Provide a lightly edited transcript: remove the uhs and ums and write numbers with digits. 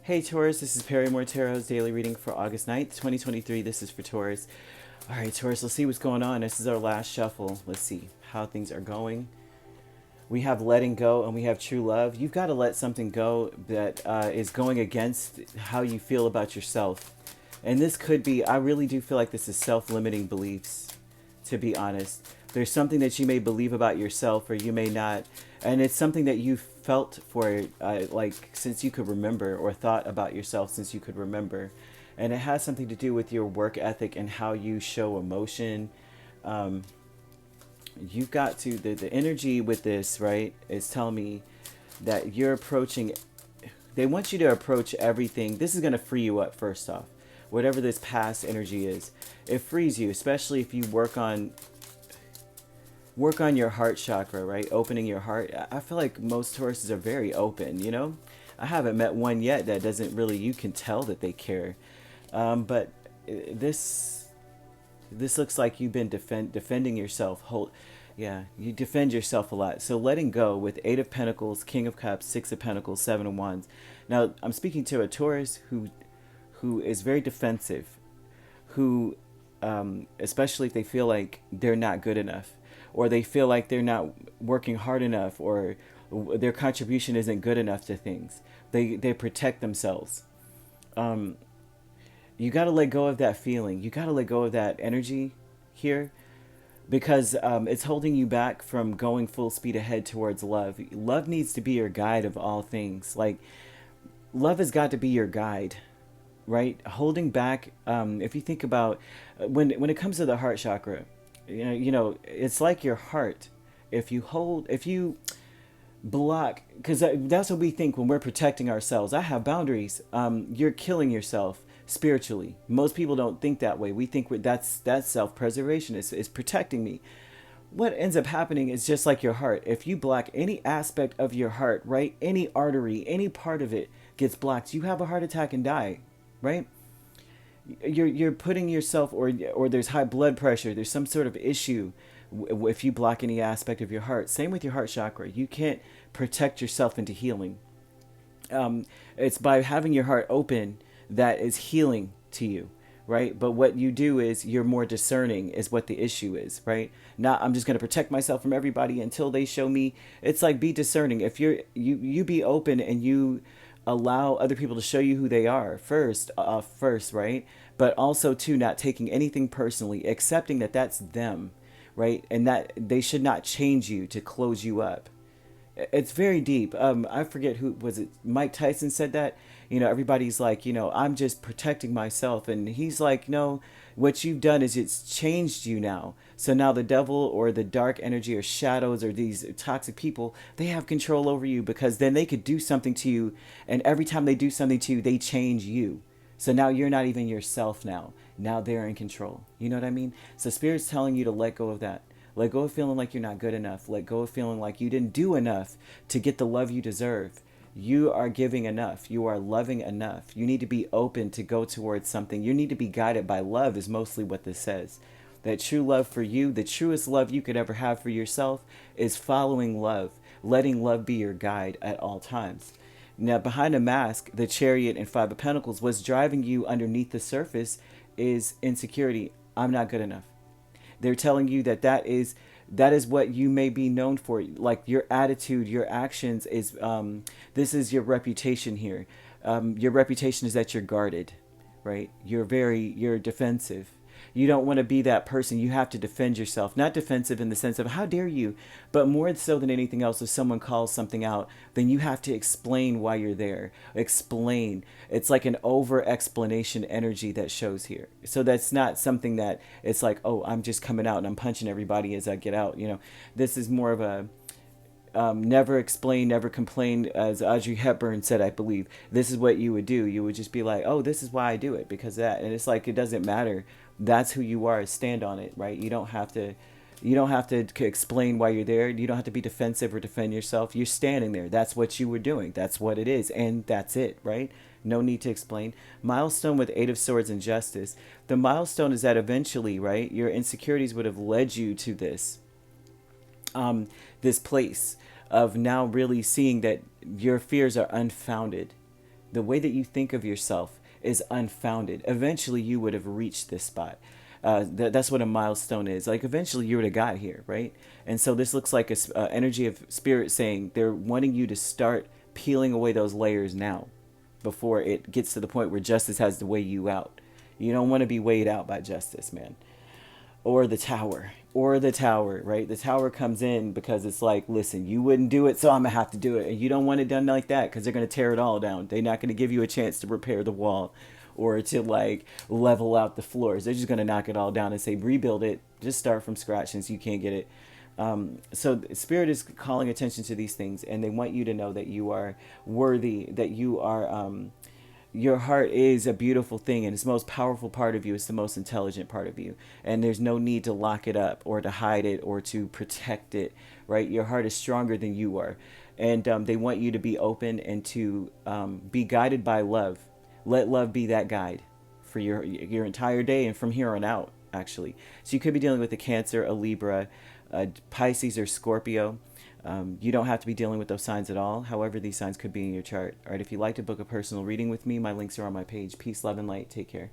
Hey Taurus, this is Perrymore Tarot's daily reading for August 9th, 2023. This is for Taurus. All right, Taurus, let's see what's going on. This is our last shuffle. Let's see how things are going. We have letting go and we have true love. You've got to let something go that is going against how you feel about yourself. And this could be, I really do feel like this is self-limiting beliefs, to be honest. There's something that you may believe about yourself or you may not. And it's something that you felt for like since you could remember, or thought about yourself since you could remember. And it has something to do with your work ethic and how you show emotion. You've got to, the energy with this, right, is telling me that you're approaching, they want you to approach everything. This is going to free you up first off. Whatever this past energy is, it frees you, especially if you work on your heart chakra, right? Opening your heart. I feel like most Tauruses are very open, you know? I haven't met one yet that doesn't really, you can tell that they care. But this looks like you've been defending yourself. Yeah, you defend yourself a lot. So letting go with 8 of Pentacles, King of Cups, 6 of Pentacles, 7 of Wands. Now, I'm speaking to a Taurus who is very defensive, who, especially if they feel like they're not good enough, or they feel like they're not working hard enough, or their contribution isn't good enough to things. They protect themselves. You got to let go of that feeling. You got to let go of that energy here, because it's holding you back from going full speed ahead towards love. Love needs to be your guide of all things. Like, love has got to be your guide, right? Holding back, if you think about when it comes to the heart chakra, you know, it's like your heart. If you block, because that's what we think when we're protecting ourselves. I have boundaries. You're killing yourself spiritually. Most people don't think that way. We think that's self-preservation. Is protecting me. What ends up happening is just like your heart. If you block any aspect of your heart, right, any artery, any part of it gets blocked, you have a heart attack and die, right? You're putting yourself, or there's high blood pressure, there's some sort of issue if you block any aspect of your heart. Same with your heart chakra. You can't protect yourself into healing. It's by having your heart open that is healing to you, right? But what you do is you're more discerning is what the issue is, right? Not, I'm just going to protect myself from everybody until they show me. It's like, be discerning. If you be open and you allow other people to show you who they are first, right? But also too, not taking anything personally, accepting that that's them, right? And that they should not change you to close you up. It's very deep. I forget who was it. Mike Tyson said that. You know, everybody's like, you know, I'm just protecting myself, and he's like, no, what you've done is it's changed you now. So now the devil or the dark energy or shadows or these toxic people, they have control over you, because then they could do something to you, and every time they do something to you, they change you. So now you're not even yourself now. Now they're in control. You know what I mean? So Spirit's telling you to let go of that. Let go of feeling like you're not good enough. Let go of feeling like you didn't do enough to get the love you deserve. You are giving enough. You are loving enough. You need to be open to go towards something. You need to be guided by love is mostly what this says. That true love for you, the truest love you could ever have for yourself, is following love. Letting love be your guide at all times. Now, behind a mask, the Chariot and 5 of Pentacles, what's driving you underneath the surface is insecurity. I'm not good enough. They're telling you that is what you may be known for. Like your attitude, your actions is, this is your reputation here. Your reputation is that you're guarded, right? You're defensive. You don't want to be that person. You have to defend yourself. Not defensive in the sense of how dare you, but more so than anything else, if someone calls something out, then you have to explain why you're there. Explain. It's like an over explanation energy that shows here. So that's not something that it's like, oh, I'm just coming out and I'm punching everybody as I get out. You know, this is more of a never explain, never complain, as Audrey Hepburn said, I believe. This is what you would do. You would just be like, oh, this is why I do it, because of that. And it's like, it doesn't matter. That's who you are. Stand on it, right? You don't have to explain why you're there. You don't have to be defensive or defend yourself. You're standing there. That's what you were doing. That's what it is. And that's it, right? No need to explain. Milestone with 8 of Swords and Justice. The milestone is that eventually, right, your insecurities would have led you to this. This place of now really seeing that your fears are unfounded. The way that you think of yourself is unfounded. Eventually, you would have reached this spot. That's what a milestone is. Like eventually, you would have got here, right? And so this looks like a energy of spirit saying they're wanting you to start peeling away those layers now, before it gets to the point where justice has to weigh you out. You don't want to be weighed out by justice, man. Or the tower, right? The tower comes in because it's like, listen, you wouldn't do it, so I'm gonna have to do it. And you don't want it done like that because they're gonna tear it all down. They're not gonna give you a chance to repair the wall or to like level out the floors. They're just gonna knock it all down and say, rebuild it, just start from scratch since you can't get it. So spirit is calling attention to these things, and they want you to know that you are worthy, that you are your heart is a beautiful thing, and it's the most powerful part of you. It's the most intelligent part of you, and there's no need to lock it up or to hide it or to protect it, right? Your heart is stronger than you are, and they want you to be open and to be guided by love. Let love be that guide for your entire day and from here on out, actually. So you could be dealing with a Cancer, a Libra, a Pisces, or Scorpio. You don't have to be dealing with those signs at all. However, these signs could be in your chart. All right, if you'd like to book a personal reading with me, my links are on my page. Peace, love, and light. Take care.